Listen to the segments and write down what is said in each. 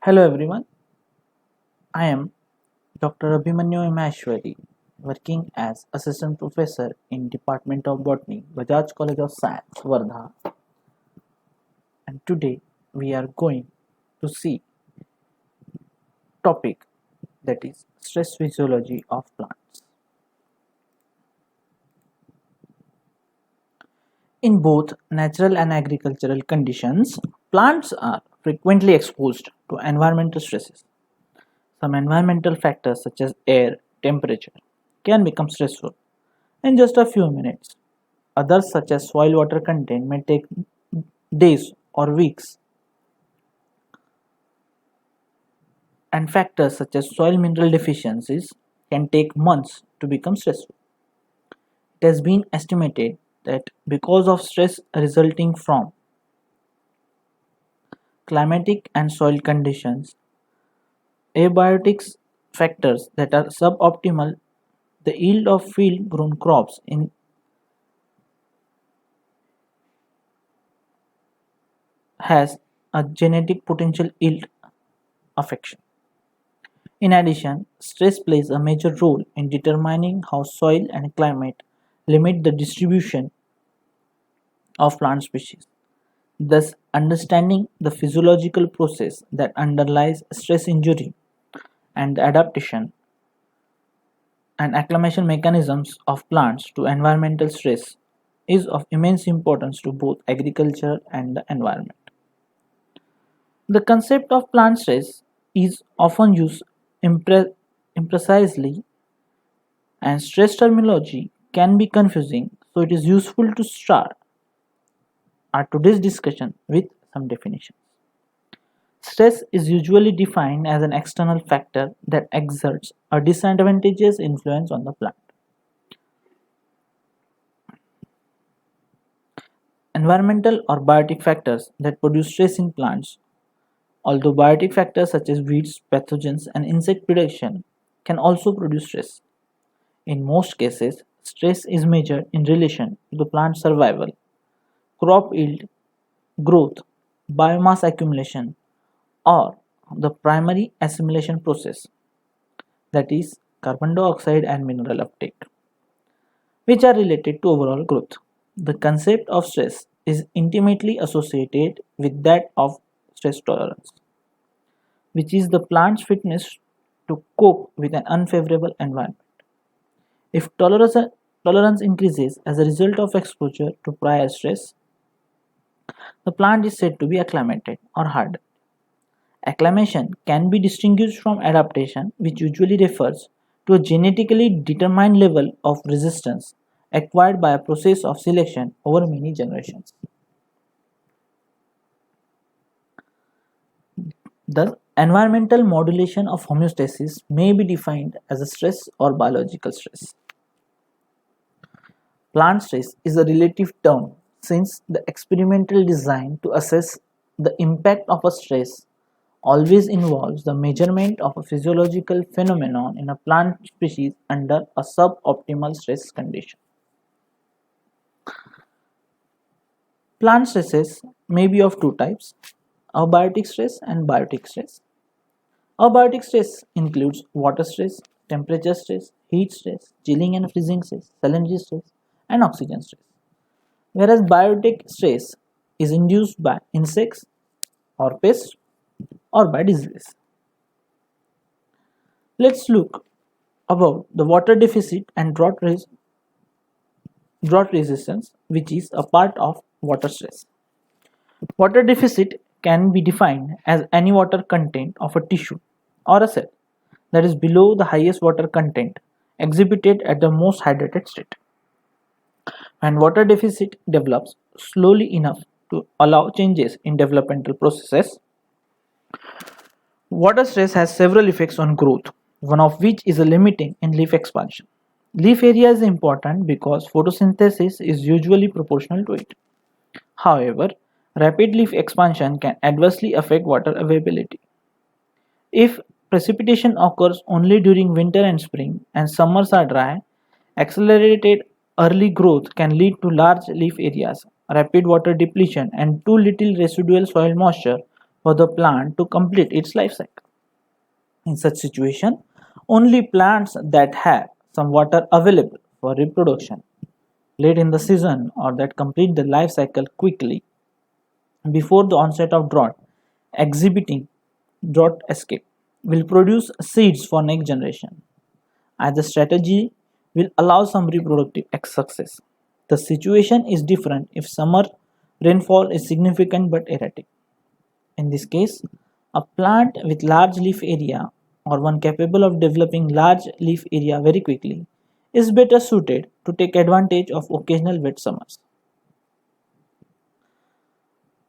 Hello everyone, I am Dr. Abhimanyu Maheshwari, working as Assistant Professor in Department of Botany, Bajaj College of Science, Wardha, and today we are going to see topic that is stress physiology of plants. In both natural and agricultural conditions, plants are frequently exposed to environmental stresses. Some environmental factors such as air, temperature can become stressful in just a few minutes. Others, such as soil water content, may take days or weeks, and factors such as soil mineral deficiencies can take months to become stressful. It has been estimated that because of stress resulting from climatic and soil conditions, abiotics factors that are suboptimal, the yield of field grown crops in has a genetic potential yield affection. In addition, stress plays a major role in determining how soil and climate limit the distribution of plant species. Thus, understanding the physiological process that underlies stress injury and the adaptation and acclimation mechanisms of plants to environmental stress is of immense importance to both agriculture and the environment. The concept of plant stress is often used imprecisely, and stress terminology can be confusing, so it is useful to start our today's discussion with some definitions. Stress is usually defined as an external factor that exerts a disadvantageous influence on the plant. Environmental or biotic factors that produce stress in plants, although biotic factors such as weeds, pathogens, and insect predation can also produce stress. In most cases, stress is measured in relation to the plant survival, crop yield, growth, biomass accumulation, or the primary assimilation process, that is, carbon dioxide and mineral uptake, which are related to overall growth. The concept of stress is intimately associated with that of stress tolerance, which is the plant's fitness to cope with an unfavorable environment. If tolerance increases as a result of exposure to prior stress, the plant is said to be acclimated or hardened. Acclimation can be distinguished from adaptation, which usually refers to a genetically determined level of resistance acquired by a process of selection over many generations. The environmental modulation of homeostasis may be defined as a stress or biological stress. Plant stress is a relative term since the experimental design to assess the impact of a stress always involves the measurement of a physiological phenomenon in a plant species under a suboptimal stress condition. Plant stresses may be of two types: abiotic stress and biotic stress. Abiotic stress includes water stress, temperature stress, heat stress, chilling and freezing stress, salinity stress, and oxygen stress. Whereas biotic stress is induced by insects or pests or by disease. Let's look about the water deficit and drought resistance, which is a part of water stress. Water deficit can be defined as any water content of a tissue or a cell that is below the highest water content exhibited at the most hydrated state. When water deficit develops slowly enough to allow changes in developmental processes, water stress has several effects on growth, one of which is a limiting in leaf expansion. Leaf area is important because photosynthesis is usually proportional to it. However, rapid leaf expansion can adversely affect water availability. If precipitation occurs only during winter and spring and summers are dry, accelerated early growth can lead to large leaf areas, rapid water depletion, and too little residual soil moisture for the plant to complete its life cycle. In such situation, only plants that have some water available for reproduction late in the season or that complete the life cycle quickly before the onset of drought, exhibiting drought escape, will produce seeds for next generation. As the strategy will allow some reproductive success. The situation is different if summer rainfall is significant but erratic. In this case, a plant with large leaf area or one capable of developing large leaf area very quickly is better suited to take advantage of occasional wet summers.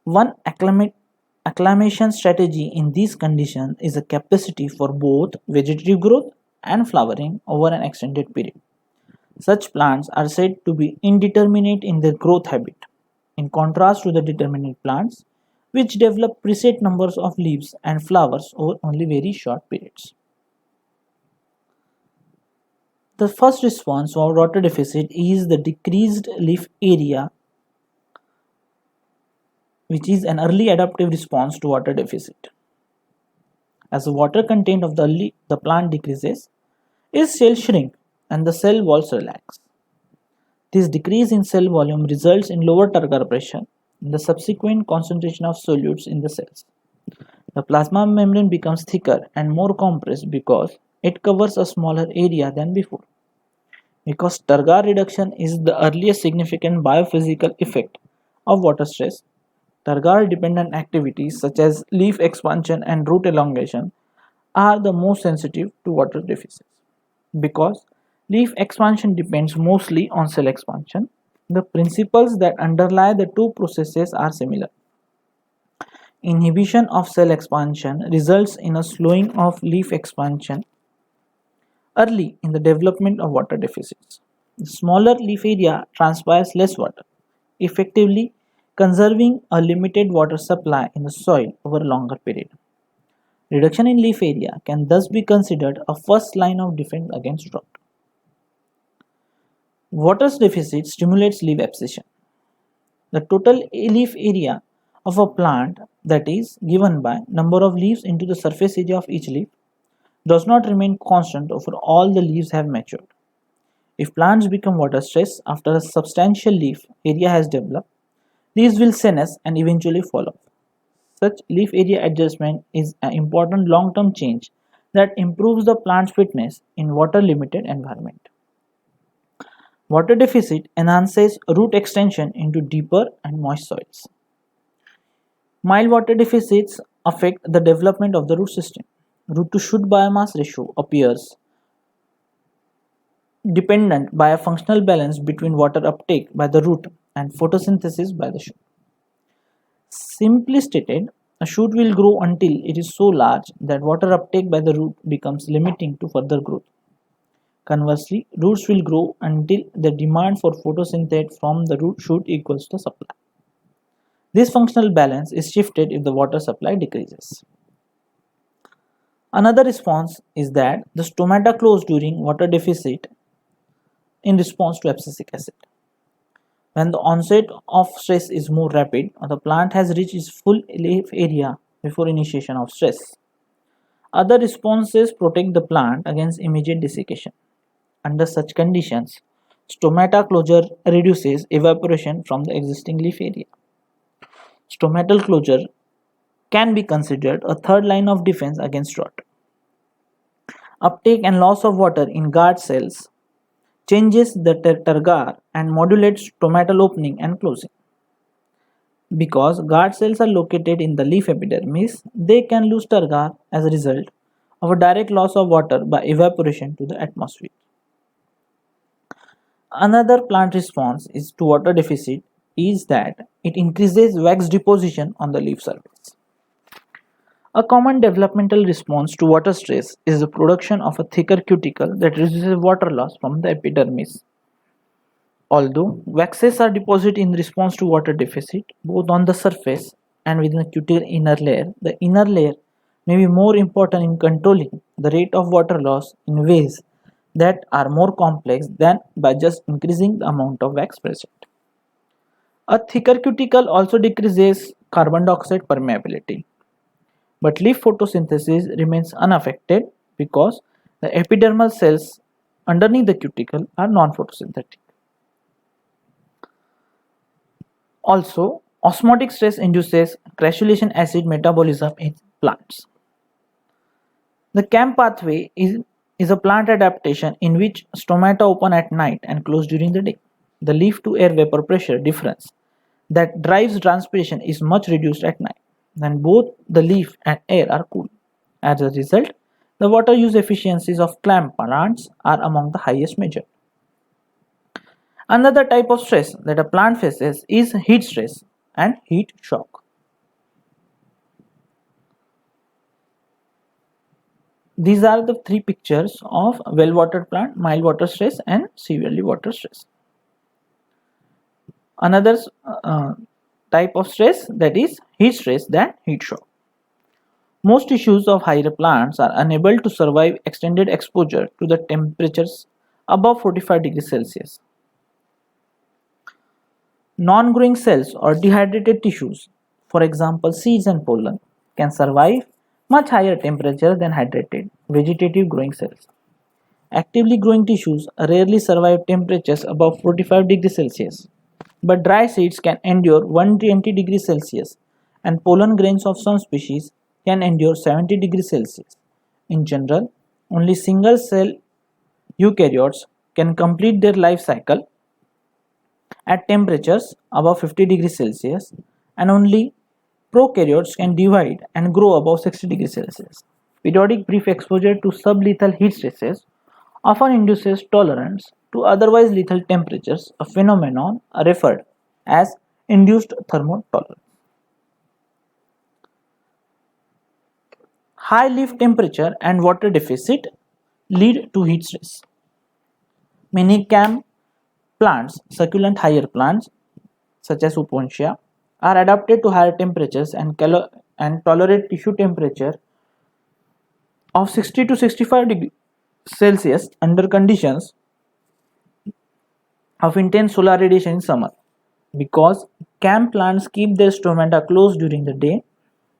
One acclimation strategy in these conditions is a capacity for both vegetative growth and flowering over an extended period. Such plants are said to be indeterminate in their growth habit, in contrast to the determinate plants, which develop preset numbers of leaves and flowers over only very short periods. The first response to our water deficit is the decreased leaf area, which is an early adaptive response to water deficit. As the water content of the plant decreases, its cells shrink and the cell walls relax. This decrease in cell volume results in lower turgor pressure and the subsequent concentration of solutes in the cells. The plasma membrane becomes thicker and more compressed because it covers a smaller area than before. Because turgor reduction is the earliest significant biophysical effect of water stress, turgor dependent activities such as leaf expansion and root elongation are the most sensitive to water deficits. Because leaf expansion depends mostly on cell expansion, the principles that underlie the two processes are similar. Inhibition of cell expansion results in a slowing of leaf expansion early in the development of water deficits. The smaller leaf area transpires less water, effectively conserving a limited water supply in the soil over a longer period. Reduction in leaf area can thus be considered a first line of defense against drought. Water deficit stimulates leaf abscission. The total leaf area of a plant, that is given by number of leaves into the surface area of each leaf, does not remain constant over all the leaves have matured. If plants become water stressed after a substantial leaf area has developed, these will senesce and eventually fall off. Such leaf area adjustment is an important long-term change that improves the plant's fitness in water-limited environment. Water deficit enhances root extension into deeper and moist soils. Mild water deficits affect the development of the root system. Root to shoot biomass ratio appears dependent by a functional balance between water uptake by the root and photosynthesis by the shoot. Simply stated, a shoot will grow until it is so large that water uptake by the root becomes limiting to further growth. Conversely, roots will grow until the demand for photosynthesis from the root shoot equals the supply. This functional balance is shifted if the water supply decreases. Another response is that the stomata close during water deficit in response to abscisic acid. When the onset of stress is more rapid or the plant has reached its full leaf area before initiation of stress, other responses protect the plant against immediate desiccation. Under such conditions, stomata closure reduces evaporation from the existing leaf area. Stomatal closure can be considered a third line of defense against drought. Uptake and loss of water in guard cells changes the turgor and modulates stomatal opening and closing. Because guard cells are located in the leaf epidermis, they can lose turgor as a result of a direct loss of water by evaporation to the atmosphere. Another plant response is to water deficit is that it increases wax deposition on the leaf surface. A common developmental response to water stress is the production of a thicker cuticle that reduces water loss from the epidermis. Although waxes are deposited in response to water deficit, both on the surface and within the cuticle inner layer, the inner layer may be more important in controlling the rate of water loss in ways that are more complex than by just increasing the amount of wax present. A thicker cuticle also decreases carbon dioxide permeability. But leaf photosynthesis remains unaffected because the epidermal cells underneath the cuticle are non-photosynthetic. Also, osmotic stress induces crassulacean acid metabolism in plants. The CAM pathway is a plant adaptation in which stomata open at night and close during the day. The leaf to air vapor pressure difference that drives transpiration is much reduced at night when both the leaf and air are cool. As a result, the water use efficiencies of clam plants are among the highest measured. Another type of stress that a plant faces is heat stress and heat shock. These are the three pictures of well-watered plant, mild water stress and severely water stress. Another type of stress, that is heat stress, than heat shock. Most tissues of higher plants are unable to survive extended exposure to the temperatures above 45 degrees Celsius. Non-growing cells or dehydrated tissues, for example seeds and pollen, can survive much higher temperature than hydrated vegetative growing cells. Actively growing tissues rarely survive temperatures above 45 degrees Celsius, but dry seeds can endure 120 degrees Celsius and pollen grains of some species can endure 70 degrees Celsius. In general, only single cell eukaryotes can complete their life cycle at temperatures above 50 degrees Celsius, and only prokaryotes can divide and grow above 60 degrees Celsius. Periodic brief exposure to sublethal heat stresses often induces tolerance to otherwise lethal temperatures, a phenomenon referred as induced thermotolerance. High leaf temperature and water deficit lead to heat stress. Many CAM plants, succulent higher plants such as Upontia, are adapted to higher temperatures and tolerate tissue temperature of 60 to 65 degrees Celsius under conditions of intense solar radiation in summer. Because CAM plants keep their stomata closed during the day,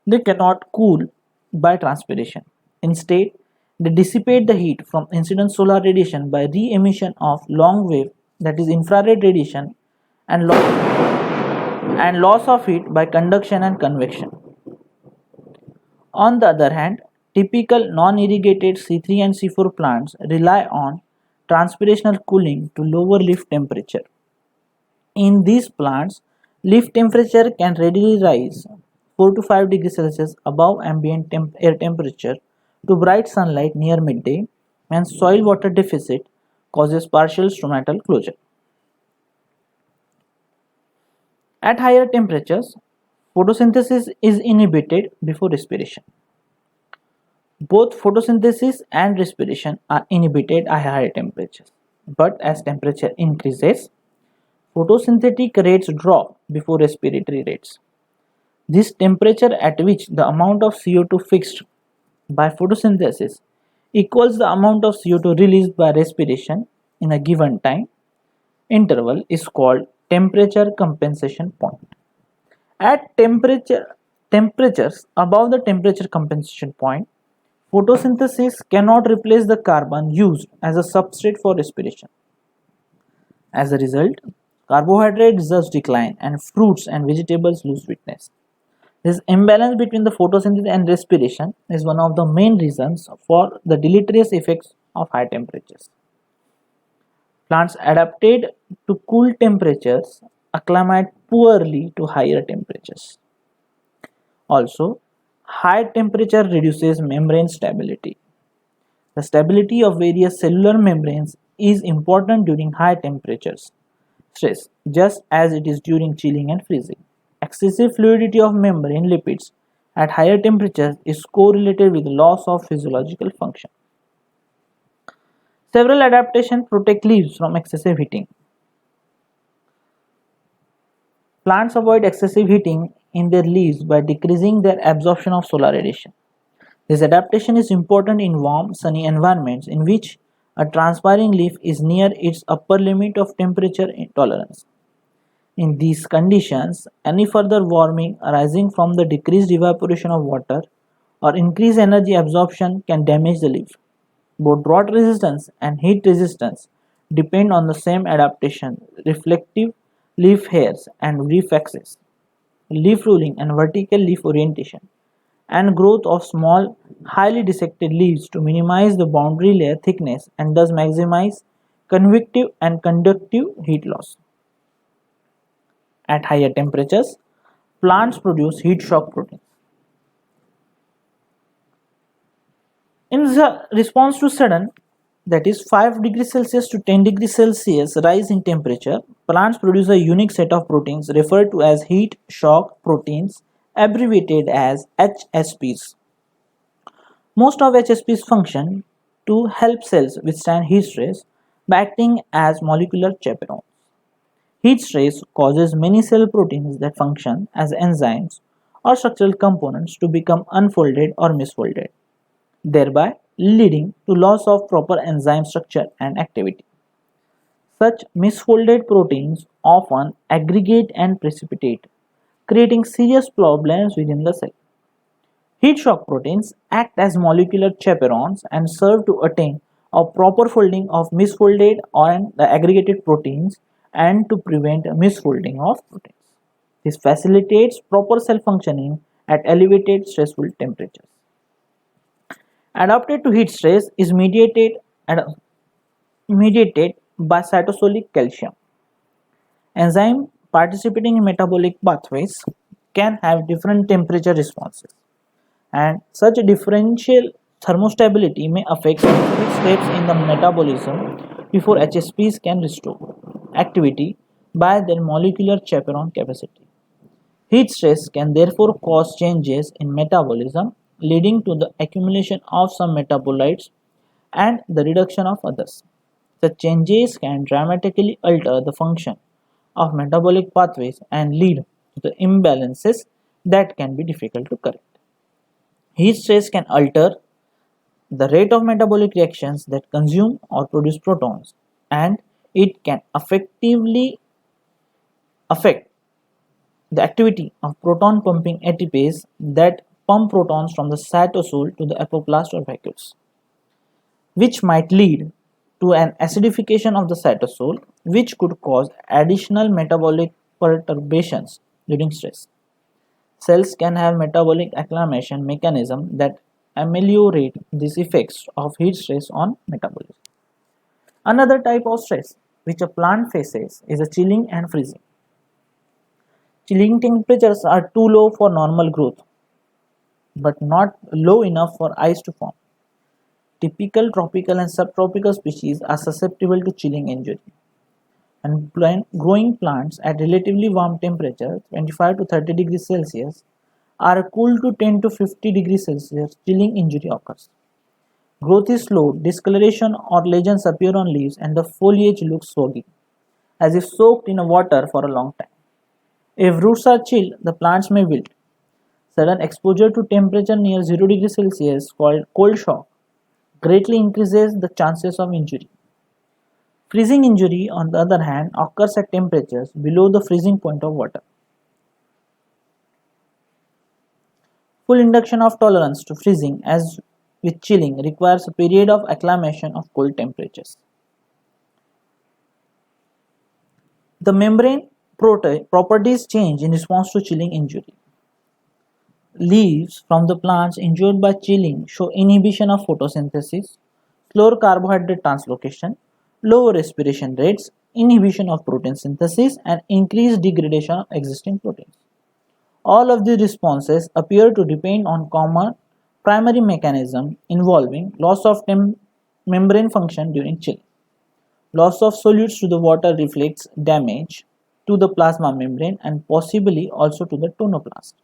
they cannot cool by transpiration. Instead, they dissipate the heat from incident solar radiation by re-emission of long wave, that is infrared radiation, and loss of heat by conduction and convection. On the other hand, typical non-irrigated C3 and C4 plants rely on transpirational cooling to lower leaf temperature. In these plants, leaf temperature can readily rise 4 to 5 degrees Celsius above ambient air temperature to bright sunlight near midday, and soil water deficit causes partial stomatal closure. At higher temperatures, photosynthesis is inhibited before respiration. Both photosynthesis and respiration are inhibited at higher temperatures, but as temperature increases, photosynthetic rates drop before respiratory rates. This temperature at which the amount of CO2 fixed by photosynthesis equals the amount of CO2 released by respiration in a given time interval is called temperature compensation point. At temperatures above the temperature compensation point, photosynthesis cannot replace the carbon used as a substrate for respiration. As a result, carbohydrate reserves decline and fruits and vegetables lose sweetness. This imbalance between the photosynthesis and respiration is one of the main reasons for the deleterious effects of high temperatures. Plants adapted to cool temperatures acclimate poorly to higher temperatures. Also, high temperature reduces membrane stability. The stability of various cellular membranes is important during high temperatures stress, just as it is during chilling and freezing. Excessive fluidity of membrane lipids at higher temperatures is correlated with loss of physiological function. Several adaptations protect leaves from excessive heating. Plants avoid excessive heating in their leaves by decreasing their absorption of solar radiation. This adaptation is important in warm, sunny environments in which a transpiring leaf is near its upper limit of temperature tolerance. In these conditions, any further warming arising from the decreased evaporation of water or increased energy absorption can damage the leaf. Both drought resistance and heat resistance depend on the same adaptation: reflective leaf hairs and leaf axis, leaf ruling and vertical leaf orientation, and growth of small, highly dissected leaves to minimize the boundary layer thickness and thus maximize convective and conductive heat loss. At higher temperatures, plants produce heat shock proteins. In the response to sudden, that is 5 degrees Celsius to 10 degrees Celsius rise in temperature, plants produce a unique set of proteins referred to as heat shock proteins, abbreviated as HSPs. Most of HSPs function to help cells withstand heat stress by acting as molecular chaperones. Heat stress causes many cell proteins that function as enzymes or structural components to become unfolded or misfolded, thereby leading to loss of proper enzyme structure and activity. Such misfolded proteins often aggregate and precipitate, creating serious problems within the cell. Heat shock proteins act as molecular chaperones and serve to attain a proper folding of misfolded and the aggregated proteins and to prevent misfolding of proteins. This facilitates proper cell functioning at elevated stressful temperatures. Adapted to heat stress is mediated by cytosolic calcium. Enzymes participating in metabolic pathways can have different temperature responses, and such differential thermostability may affect specific steps in the metabolism before HSPs can restore activity by their molecular chaperone capacity. Heat stress can therefore cause changes in metabolism, leading to the accumulation of some metabolites and the reduction of others. Such changes can dramatically alter the function of metabolic pathways and lead to the imbalances that can be difficult to correct. Heat stress can alter the rate of metabolic reactions that consume or produce protons, and it can effectively affect the activity of proton pumping ATPase that pump protons from the cytosol to the apoplast or vacuoles, which might lead to an acidification of the cytosol, which could cause additional metabolic perturbations during stress. Cells can have metabolic acclimation mechanism that ameliorate these effects of heat stress on metabolism. Another type of stress which a plant faces is a chilling and freezing. Chilling temperatures are too low for normal growth, but not low enough for ice to form. Typical tropical and subtropical species are susceptible to chilling injury, and growing plants at relatively warm temperatures 25 to 30 degrees Celsius are cool to 10 to 50 degrees Celsius, chilling injury occurs. Growth is slow, discoloration or lesions appear on leaves, and the foliage looks soggy, as if soaked in water for a long time. If roots are chilled, the plants may wilt. Sudden exposure to temperature near 0 degrees Celsius, called cold shock, greatly increases the chances of injury. Freezing injury, on the other hand, occurs at temperatures below the freezing point of water. Full induction of tolerance to freezing, as with chilling, requires a period of acclimation of cold temperatures. The membrane properties change in response to chilling injury. Leaves from the plants injured by chilling show inhibition of photosynthesis, slower carbohydrate translocation, lower respiration rates, inhibition of protein synthesis, and increased degradation of existing proteins. All of these responses appear to depend on common primary mechanism involving loss of membrane function during chilling. Loss of solutes to the water reflects damage to the plasma membrane and possibly also to the tonoplast.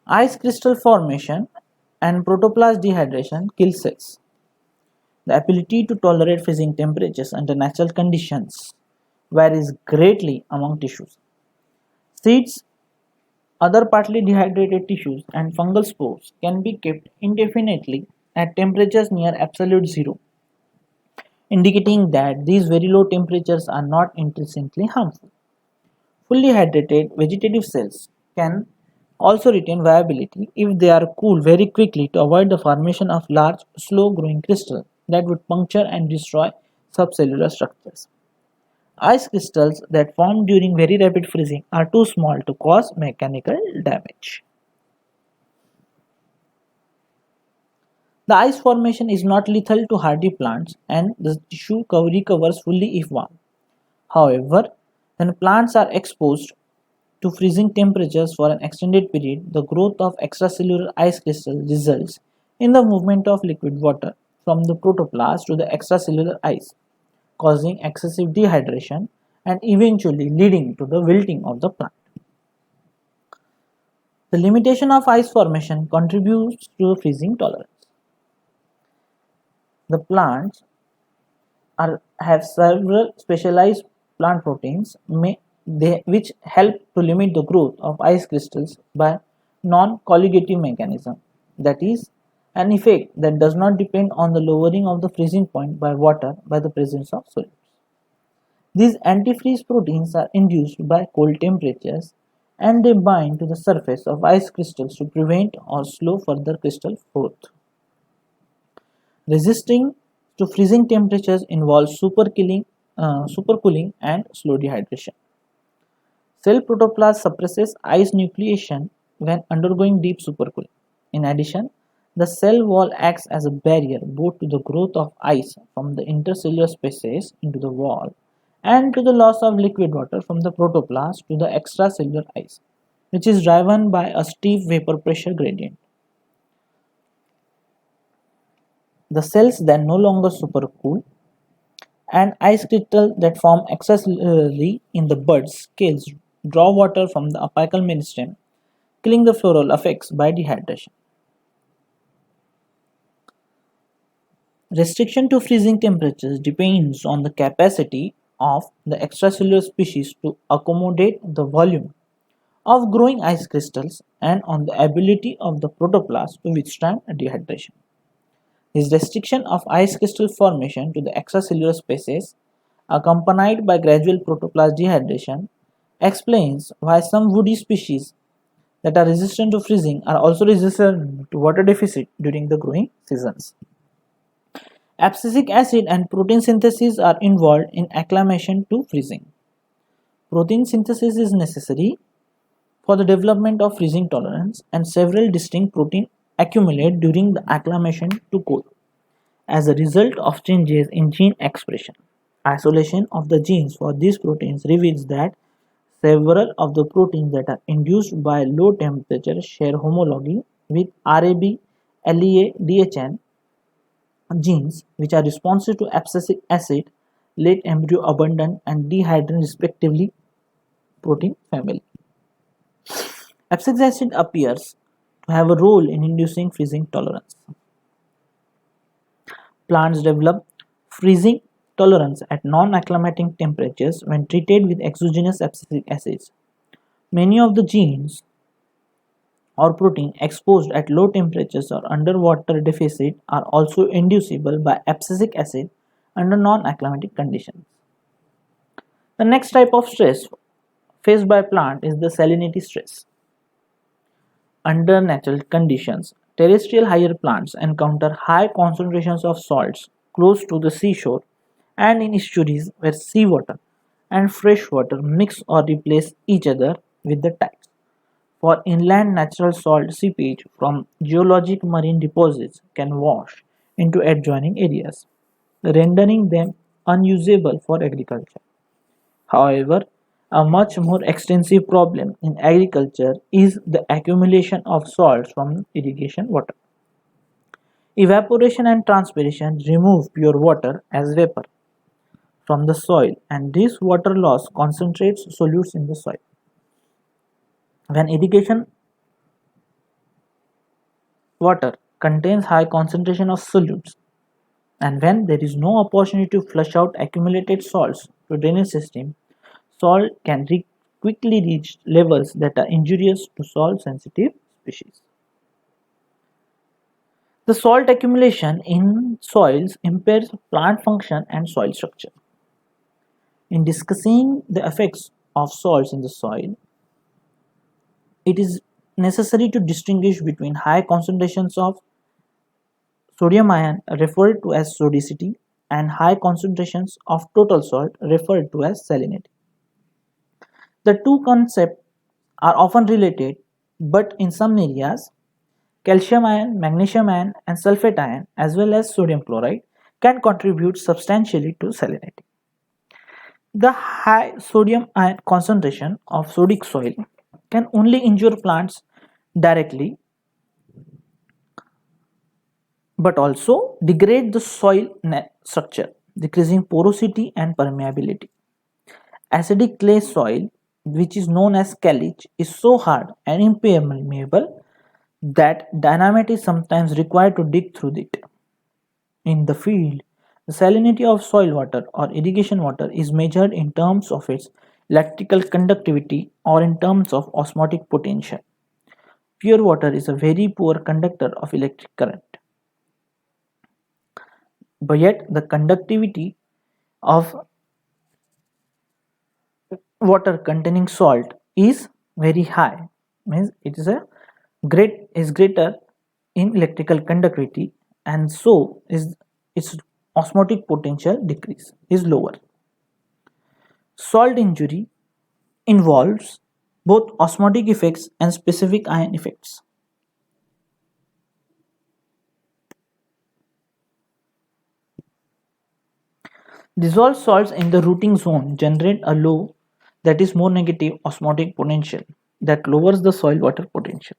Ice crystal formation and protoplast dehydration kill cells. The ability to tolerate freezing temperatures under natural conditions varies greatly among tissues. Seeds, other partly dehydrated tissues, and fungal spores can be kept indefinitely at temperatures near absolute zero, indicating that these very low temperatures are not intrinsically harmful. Fully hydrated vegetative cells can also retain viability if they are cooled very quickly to avoid the formation of large, slow-growing crystals that would puncture and destroy subcellular structures. Ice crystals that form during very rapid freezing are too small to cause mechanical damage. The ice formation is not lethal to hardy plants and the tissue recovers fully if warm. However, when plants are exposed to freezing temperatures for an extended period, the growth of extracellular ice crystals results in the movement of liquid water from the protoplast to the extracellular ice, causing excessive dehydration and eventually leading to the wilting of the plant. The limitation of ice formation contributes to freezing tolerance. The plants have several specialized plant proteins which help to limit the growth of ice crystals by non-colligative mechanism, that is, an effect that does not depend on the lowering of the freezing point by water by the presence of solutes. These antifreeze proteins are induced by cold temperatures and they bind to the surface of ice crystals to prevent or slow further crystal growth. Resisting to freezing temperatures involves supercooling and slow dehydration. Cell protoplasm suppresses ice nucleation when undergoing deep supercooling. In addition, the cell wall acts as a barrier both to the growth of ice from the intercellular spaces into the wall and to the loss of liquid water from the protoplast to the extracellular ice, which is driven by a steep vapor pressure gradient. The cells then no longer supercool, and ice crystals that form excessively in the bud's scales draw water from the apical meristem, killing the floral effects by dehydration. Restriction to freezing temperatures depends on the capacity of the extracellular species to accommodate the volume of growing ice crystals and on the ability of the protoplast to withstand dehydration. This restriction of ice crystal formation to the extracellular spaces, accompanied by gradual protoplast dehydration, explains why some woody species that are resistant to freezing are also resistant to water deficit during the growing seasons. Abscisic acid and protein synthesis are involved in acclimation to freezing. Protein synthesis is necessary for the development of freezing tolerance, and several distinct proteins accumulate during the acclimation to cold. As a result of changes in gene expression, isolation of the genes for these proteins reveals that several of the proteins that are induced by low temperature share homology with RAB, LEA, DHN genes, which are responsive to abscisic acid, late embryo abundant, and dehydrin respectively protein family. Abscisic acid appears to have a role in inducing freezing tolerance. Plants develop freezing tolerance at non-acclimating temperatures when treated with exogenous abscisic acids. Many of the genes or protein exposed at low temperatures or under water deficit are also inducible by abscisic acid under non-acclimatic conditions. The next type of stress faced by plant is the salinity stress. Under natural conditions, terrestrial higher plants encounter high concentrations of salts close to the seashore and in estuaries where seawater and fresh water mix or replace each other with the tides. For inland, natural salt seepage from geologic marine deposits can wash into adjoining areas, rendering them unusable for agriculture. However, a much more extensive problem in agriculture is the accumulation of salts from irrigation water. Evaporation and transpiration remove pure water as vapor from the soil, and this water loss concentrates solutes in the soil. When irrigation water contains high concentration of solutes, and when there is no opportunity to flush out accumulated salts to drainage system, salt can quickly reach levels that are injurious to salt sensitive species. The salt accumulation in soils impairs plant function and soil structure. In discussing the effects of salts in the soil, it is necessary to distinguish between high concentrations of sodium ion referred to as sodicity and high concentrations of total salt referred to as salinity. The two concepts are often related, but in some areas, calcium ion, magnesium ion, and sulfate ion, as well as sodium chloride, can contribute substantially to salinity. The high sodium ion concentration of sodic soil can only injure plants directly but also degrade the soil structure, decreasing porosity and permeability. Acidic clay soil, which is known as caliche, is so hard and impermeable that dynamite is sometimes required to dig through it. In the field, the salinity of soil water or irrigation water is measured in terms of its electrical conductivity or in terms of osmotic potential. Pure water is a very poor conductor of electric current, but yet the conductivity of water containing salt is very high, means it is a greater in electrical conductivity, and so is its osmotic potential decrease is lower. Salt injury involves both osmotic effects and specific ion effects. Dissolved salts in the rooting zone generate a low, that is more negative osmotic potential that lowers the soil water potential.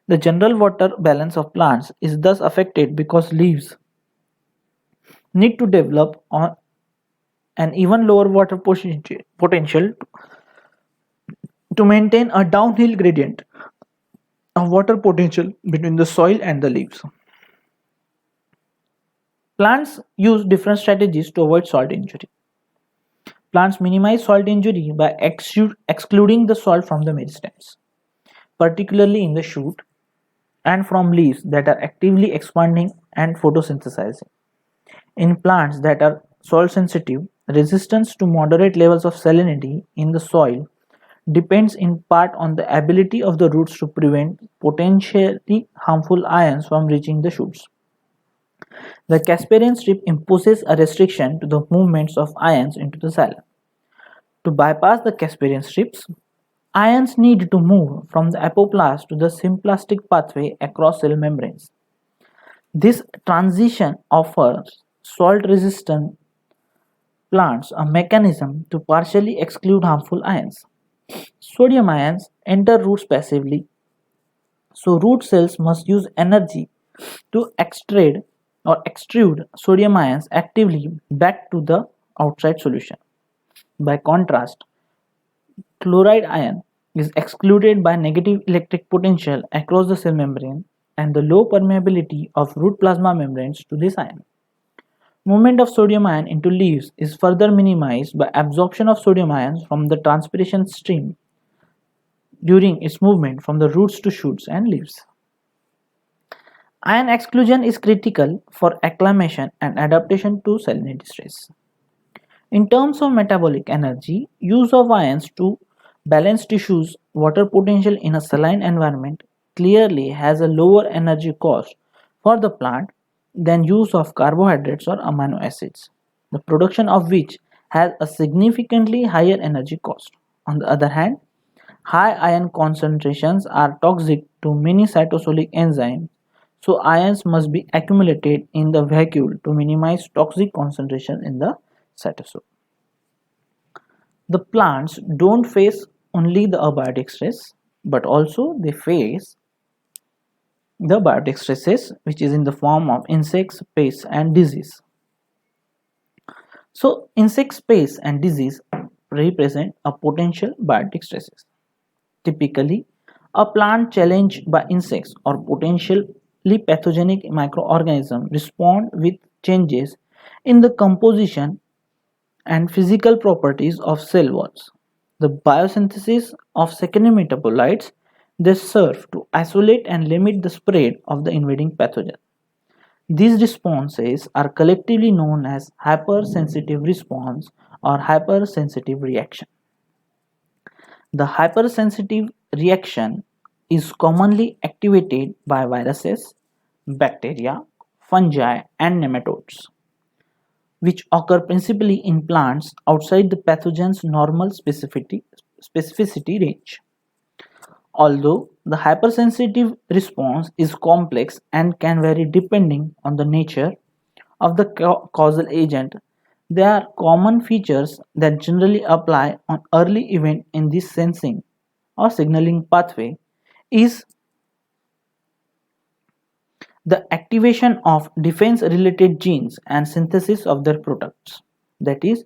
The general water balance of plants is thus affected because leaves need to develop on an even lower water potential to maintain a downhill gradient of water potential between the soil and the leaves. Plants use different strategies to avoid salt injury. Plants minimize salt injury by excluding the salt from the meristems, particularly in the shoot, and from leaves that are actively expanding and photosynthesizing. In plants that are salt sensitive, resistance to moderate levels of salinity in the soil depends in part on the ability of the roots to prevent potentially harmful ions from reaching the shoots. The Casparian strip imposes a restriction to the movements of ions into the xylem. To bypass the Casparian strips, ions need to move from the apoplast to the symplastic pathway across cell membranes. This transition offers salt-resistant plants a mechanism to partially exclude harmful ions. Sodium ions enter roots passively, so root cells must use energy to extrude sodium ions actively back to the outside solution. By contrast, chloride ion is excluded by negative electric potential across the cell membrane and the low permeability of root plasma membranes to this ion. Movement of sodium ion into leaves is further minimized by absorption of sodium ions from the transpiration stream during its movement from the roots to shoots and leaves. Ion exclusion is critical for acclimation and adaptation to salinity stress. In terms of metabolic energy, use of ions to balance tissues water potential in a saline environment clearly has a lower energy cost for the plant than use of carbohydrates or amino acids, the production of which has a significantly higher energy cost. On the other hand, high ion concentrations are toxic to many cytosolic enzymes, so ions must be accumulated in the vacuole to minimize toxic concentration in the cytosol. The plants don't face only the abiotic stress, but also they face the biotic stresses, which is in the form of insects, pests, and disease. So, insects, pests, and disease represent a potential biotic stresses. Typically, a plant challenged by insects or potentially pathogenic microorganisms respond with changes in the composition and physical properties of cell walls. The biosynthesis of secondary metabolites they serve to isolate and limit the spread of the invading pathogen. These responses are collectively known as hypersensitive response or hypersensitive reaction. The hypersensitive reaction is commonly activated by viruses, bacteria, fungi, and nematodes, which occur principally in plants outside the pathogen's normal specificity range. Although the hypersensitive response is complex and can vary depending on the nature of the causal agent, there are common features that generally apply on early event in this sensing or signaling pathway is the activation of defense related genes and synthesis of their products, that is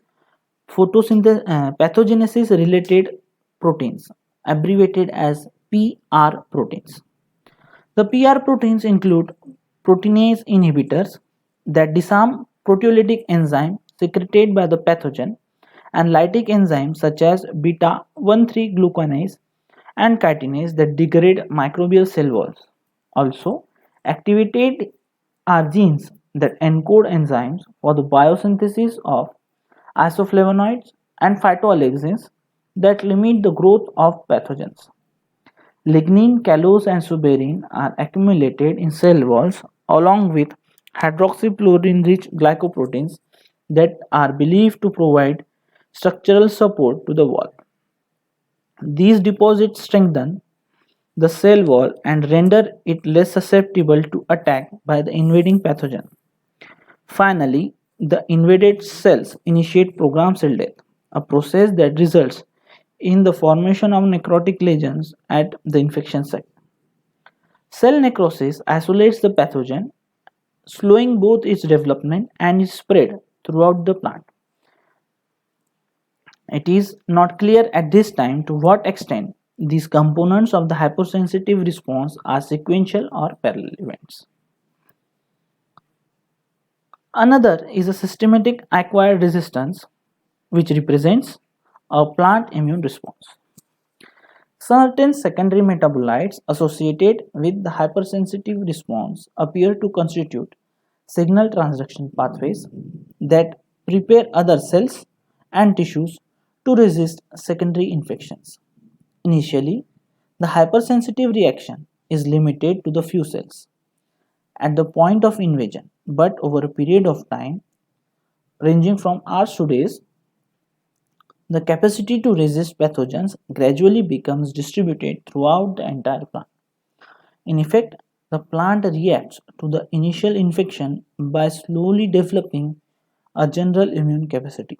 pathogenesis related proteins, abbreviated as PR proteins. The PR proteins include proteinase inhibitors that disarm proteolytic enzyme secreted by the pathogen and lytic enzymes such as beta 1,3 glucanase and chitinase that degrade microbial cell walls. Also, activated are genes that encode enzymes for the biosynthesis of isoflavonoids and phytoalexins that limit the growth of pathogens. Lignin, callose, and suberin are accumulated in cell walls along with hydroxyfluorine-rich glycoproteins that are believed to provide structural support to the wall. These deposits strengthen the cell wall and render it less susceptible to attack by the invading pathogen. Finally, the invaded cells initiate programmed cell death, a process that results in the formation of necrotic lesions at the infection site. Cell necrosis isolates the pathogen, slowing both its development and its spread throughout the plant. It is not clear at this time to what extent these components of the hypersensitive response are sequential or parallel events. Another is a systematic acquired resistance, which represents a plant immune response. Certain secondary metabolites associated with the hypersensitive response appear to constitute signal transduction pathways that prepare other cells and tissues to resist secondary infections. Initially, the hypersensitive reaction is limited to the few cells at the point of invasion, but over a period of time, ranging from hours to days, the capacity to resist pathogens gradually becomes distributed throughout the entire plant. In effect, the plant reacts to the initial infection by slowly developing a general immune capacity.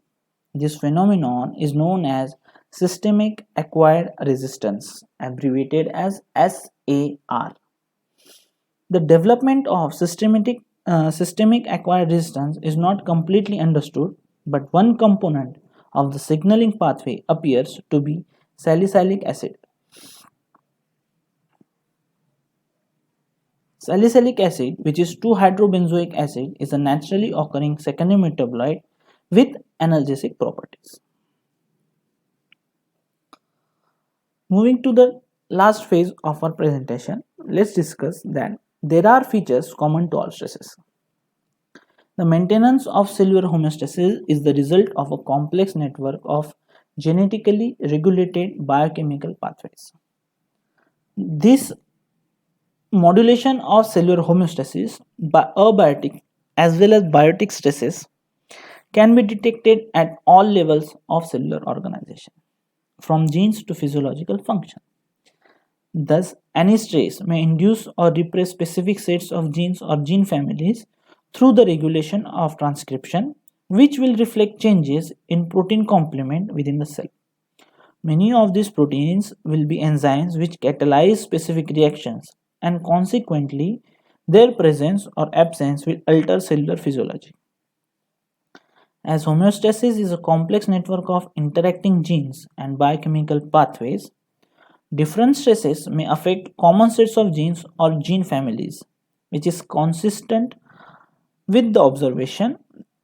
This phenomenon is known as systemic acquired resistance, abbreviated as SAR. The development of systemic acquired resistance is not completely understood, but one component of the signaling pathway appears to be salicylic acid. Salicylic acid, which is 2-hydrobenzoic acid, is a naturally occurring secondary metabolite with analgesic properties. Moving to the last phase of our presentation, let's discuss that there are features common to all stresses. The maintenance of cellular homeostasis is the result of a complex network of genetically regulated biochemical pathways. This modulation of cellular homeostasis by abiotic as well as biotic stresses can be detected at all levels of cellular organization, from genes to physiological function. Thus, any stress may induce or repress specific sets of genes or gene families through the regulation of transcription, which will reflect changes in protein complement within the cell. Many of these proteins will be enzymes which catalyze specific reactions, and consequently, their presence or absence will alter cellular physiology. As homeostasis is a complex network of interacting genes and biochemical pathways, different stresses may affect common sets of genes or gene families, which is consistent with the observation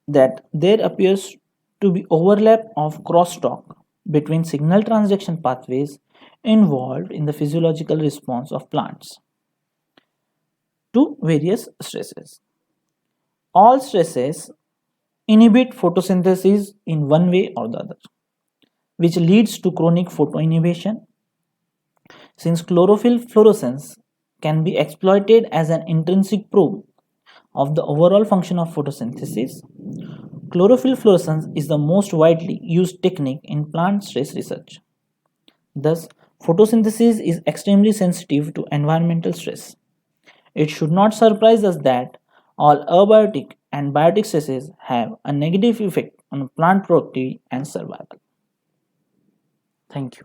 that there appears to be overlap of crosstalk between signal transduction pathways involved in the physiological response of plants to various stresses. All stresses inhibit photosynthesis in one way or the other. which leads to chronic photoinhibition. Since chlorophyll fluorescence can be exploited as an intrinsic probe of the overall function of photosynthesis, chlorophyll fluorescence is the most widely used technique in plant stress research. Thus, photosynthesis is extremely sensitive to environmental stress. It should not surprise us that all abiotic and biotic stresses have a negative effect on plant productivity and survival. Thank you.